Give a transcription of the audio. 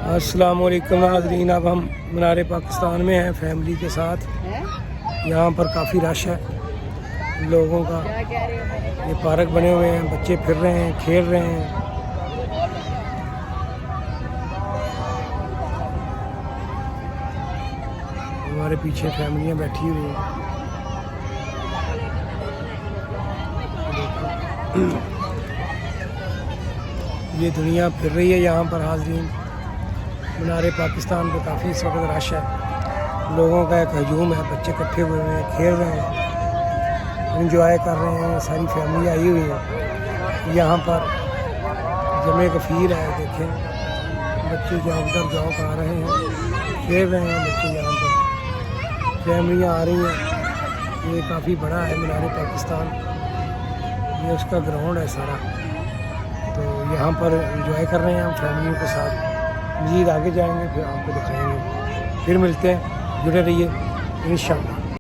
अस्सलाम वालेकुम नाज़रीन, अब हम मीनार पाकिस्तान में हैं फैमिली के साथ। यहाँ पर काफ़ी रश है लोगों का। ये पार्क बने हुए हैं, बच्चे फिर रहे हैं, खेल रहे हैं। हमारे पीछे फैमिलियाँ बैठी हुई हैं। ये दुनिया फिर रही है यहाँ पर हाज़रीन। मीनार पाकिस्तान पे काफ़ी इस वक्त रश है, लोगों का एक हजूम है। बच्चे इकट्ठे हुए हैं, खेल रहे हैं, एंजॉय कर रहे हैं। सारी फैमिली आई हुई है यहाँ पर। जमे कफ़ीर है, देखें बच्चे जाओ उधर जाओ आ रहे हैं, खेल रहे हैं बच्चे। यहाँ पर फैमिलियाँ आ रही हैं। ये काफ़ी बड़ा है मीनार पाकिस्तान, ये उसका ग्राउंड है सारा। तो यहाँ पर एंजॉय कर रहे हैं हम फैमिली के साथ। मज़ीद आगे जाएंगे फिर आपको दिखाएंगे। फिर मिलते हैं, जुड़े रहिए इंशाअल्लाह।